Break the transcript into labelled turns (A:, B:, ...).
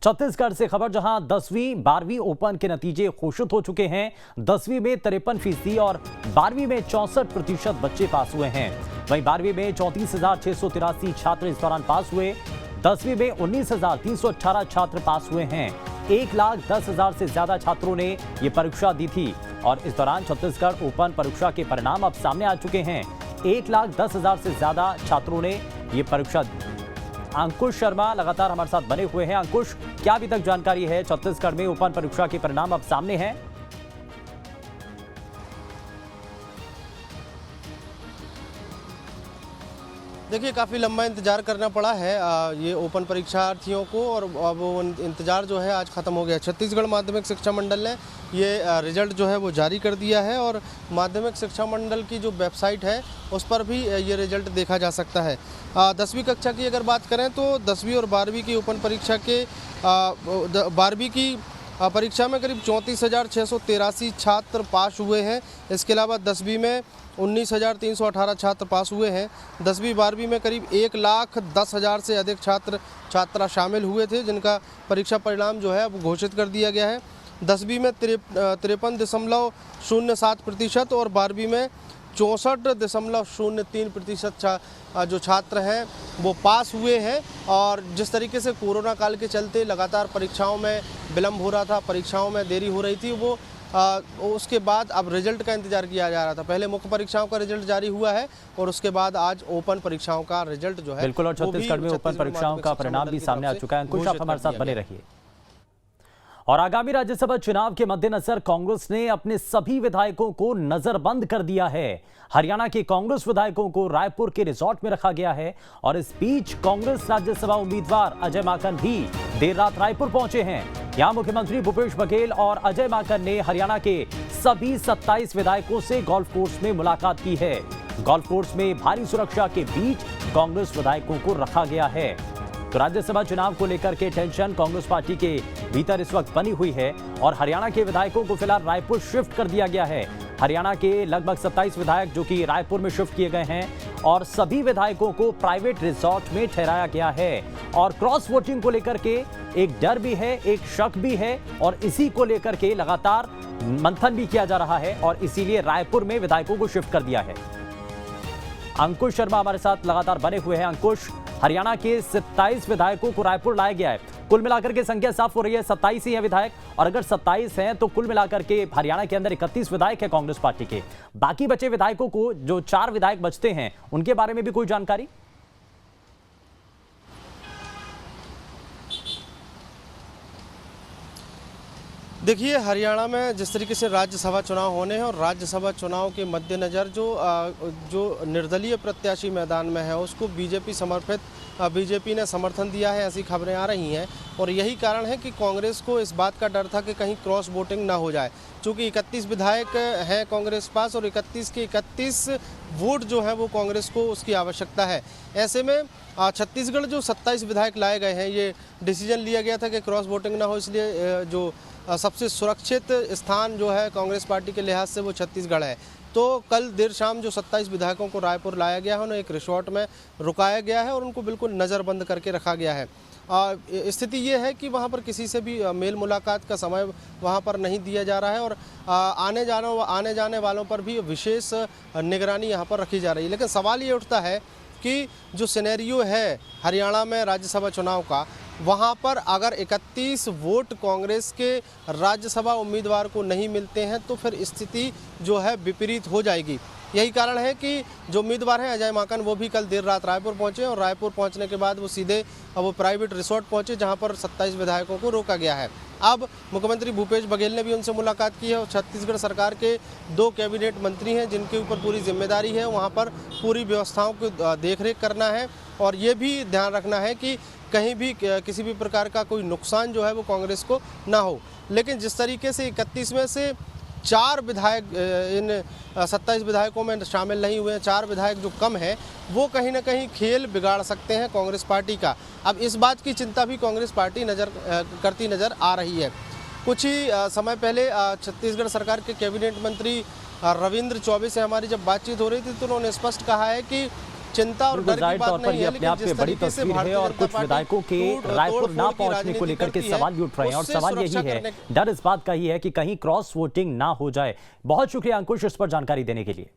A: छत्तीसगढ़ से खबर, जहां 10वीं 12वीं ओपन के नतीजे घोषित हो चुके हैं। 10वीं में 53% और 12वीं में 64% बच्चे पास हुए हैं। वहीं 12वीं में 34,683 छात्र इस दौरान पास हुए। 10वीं में 19,318 छात्र पास हुए हैं। 1,10,000 से ज्यादा छात्रों ने ये परीक्षा दी थी और इस दौरान छत्तीसगढ़ ओपन परीक्षा के परिणाम अब सामने आ चुके हैं। 1,10,000 से ज्यादा छात्रों ने ये परीक्षा दी। अंकुश शर्मा लगातार हमारे साथ बने हुए हैं। अंकुश, क्या अभी तक जानकारी है? छत्तीसगढ़ में ओपन परीक्षा के परिणाम अब सामने हैं।
B: देखिए, काफ़ी लंबा इंतज़ार करना पड़ा है ये ओपन परीक्षार्थियों को, और अब वो इंतज़ार जो है आज ख़त्म हो गया। छत्तीसगढ़ माध्यमिक शिक्षा मंडल ने ये रिज़ल्ट जो है वो जारी कर दिया है और माध्यमिक शिक्षा मंडल की जो वेबसाइट है उस पर भी ये रिज़ल्ट देखा जा सकता है। 10वीं कक्षा की अगर बात करें तो 10वीं और 12वीं की ओपन परीक्षा के 12वीं की परीक्षा में करीब 34,683 छात्र पास हुए हैं। इसके अलावा 10वीं में 19,318 छात्र पास हुए हैं। 10वीं 12वीं में करीब 1,10,000 से अधिक छात्रा शामिल हुए थे, जिनका परीक्षा परिणाम जो है वो घोषित कर दिया गया है। 10वीं में 53.07% और 12वीं में 64.03% जो छात्र हैं वो पास हुए हैं। और जिस तरीके से कोरोना काल के चलते लगातार परीक्षाओं में विलम्ब हो रहा था, परीक्षाओं में देरी हो रही थी, वो उसके बाद अब रिजल्ट का इंतजार किया जा रहा था। पहले मुख्य परीक्षाओं का रिजल्ट जारी हुआ है और उसके बाद आज ओपन परीक्षाओं का रिजल्ट जो है
A: बिल्कुल, और छत्तीसगढ़ में ओपन परीक्षाओं का परिणाम भी सामने आ चुका है। अंकुश, आप हमारे साथ बने रहिए। और आगामी राज्यसभा चुनाव के मद्देनजर कांग्रेस ने अपने सभी विधायकों को नजरबंद कर दिया है। हरियाणा के कांग्रेस विधायकों को रायपुर के रिजॉर्ट में रखा गया है और इस बीच कांग्रेस राज्यसभा उम्मीदवार अजय माकन भी देर रात रायपुर पहुंचे हैं। यहां मुख्यमंत्री भूपेश बघेल और अजय माकन ने हरियाणा के सभी 27 विधायकों से गोल्फ कोर्स में मुलाकात की है। गोल्फ कोर्स में भारी सुरक्षा के बीच कांग्रेस विधायकों को रखा गया है। तो राज्यसभा चुनाव को लेकर के टेंशन कांग्रेस पार्टी के भीतर इस वक्त बनी हुई है और हरियाणा के विधायकों को फिलहाल रायपुर शिफ्ट कर दिया गया है। हरियाणा के लगभग 27 विधायक जो कि रायपुर में शिफ्ट किए गए हैं और सभी विधायकों को प्राइवेट रिजॉर्ट में ठहराया गया है। और क्रॉस वोटिंग को लेकर के एक डर भी है, एक शक भी है और इसी को लेकर के लगातार मंथन भी किया जा रहा है और इसीलिए रायपुर में विधायकों को शिफ्ट कर दिया है। अंकुश शर्मा हमारे साथ लगातार बने हुए हैं। अंकुश, हरियाणा के 27 विधायकों को रायपुर लाया गया है। कुल मिलाकर के संख्या साफ हो रही है, 27 ही हैं विधायक, और अगर 27 हैं तो कुल मिलाकर के हरियाणा के अंदर 31 विधायक है कांग्रेस पार्टी के। बाकी बचे विधायकों को, जो 4 विधायक बचते हैं, उनके बारे में भी कोई जानकारी?
B: देखिए, हरियाणा में जिस तरीके से राज्यसभा चुनाव होने हैं और राज्यसभा चुनाव के मद्देनज़र जो निर्दलीय प्रत्याशी मैदान में है उसको बीजेपी ने समर्थन दिया है, ऐसी खबरें आ रही हैं। और यही कारण है कि कांग्रेस को इस बात का डर था कि कहीं क्रॉस वोटिंग ना हो जाए, क्योंकि 31 विधायक हैं कांग्रेस पास और 31 के 31 वोट जो है वो कांग्रेस को उसकी आवश्यकता है। ऐसे में छत्तीसगढ़ जो 27 विधायक लाए गए हैं, ये डिसीजन लिया गया था कि क्रॉस वोटिंग ना हो, इसलिए जो सबसे सुरक्षित स्थान जो है कांग्रेस पार्टी के लिहाज से वो छत्तीसगढ़ है। तो कल देर शाम जो 27 विधायकों को रायपुर लाया गया है, उन्हें एक रिसोर्ट में रुकाया गया है और उनको बिल्कुल नज़रबंद करके रखा गया है। स्थिति ये है कि वहाँ पर किसी से भी मेल मुलाकात का समय वहाँ पर नहीं दिया जा रहा है और आने जाने वालों पर भी विशेष निगरानी यहाँ पर रखी जा रही है। लेकिन सवाल ये उठता है कि जो सिनेरियो है हरियाणा में राज्यसभा चुनाव का, वहाँ पर अगर 31 वोट कांग्रेस के राज्यसभा उम्मीदवार को नहीं मिलते हैं तो फिर स्थिति जो है विपरीत हो जाएगी। यही कारण है कि जो उम्मीदवार हैं अजय माकन, वो भी कल देर रात रायपुर पहुंचे और रायपुर पहुंचने के बाद वो सीधे प्राइवेट रिसोर्ट पहुंचे, जहां पर 27 विधायकों को रोका गया है। अब मुख्यमंत्री भूपेश बघेल ने भी उनसे मुलाकात की है और छत्तीसगढ़ सरकार के 2 कैबिनेट मंत्री हैं जिनके ऊपर पूरी जिम्मेदारी है वहाँ पर पूरी व्यवस्थाओं की देखरेख करना है और ये भी ध्यान रखना है कि कहीं भी किसी भी प्रकार का कोई नुकसान जो है वो कांग्रेस को ना हो। लेकिन जिस तरीके से 31 में से 4 विधायक इन 27 विधायकों में शामिल नहीं हुए हैं, 4 विधायक जो कम हैं, वो कहीं ना कहीं खेल बिगाड़ सकते हैं कांग्रेस पार्टी का। अब इस बात की चिंता भी कांग्रेस पार्टी करती नज़र आ रही है। कुछ ही समय पहले छत्तीसगढ़ सरकार के कैबिनेट मंत्री रविंद्र चौबे से हमारी जब बातचीत हो रही थी तो उन्होंने स्पष्ट कहा है कि चिंता और डर की
A: जाहिर
B: बात
A: तौर पर
B: नहीं
A: ये
B: है,
A: अपने
B: लेकिन
A: आप
B: जिस
A: में बड़ी
B: तरीके से
A: तस्वीर है
B: भारतीय
A: और
B: जनता
A: कुछ
B: पार्टी
A: विधायकों के रायपुर
B: तोड़-फोड़
A: ना
B: की
A: पहुंचने को
B: राजनीति
A: लेकर के
B: करती है,
A: सवाल भी उठ रहे हैं और
B: उससे
A: सवाल यही
B: सुरक्षा
A: है,
B: करने
A: डर इस बात का ही है कि कहीं क्रॉस वोटिंग ना हो जाए। बहुत शुक्रिया अंकुश इस पर जानकारी देने के लिए।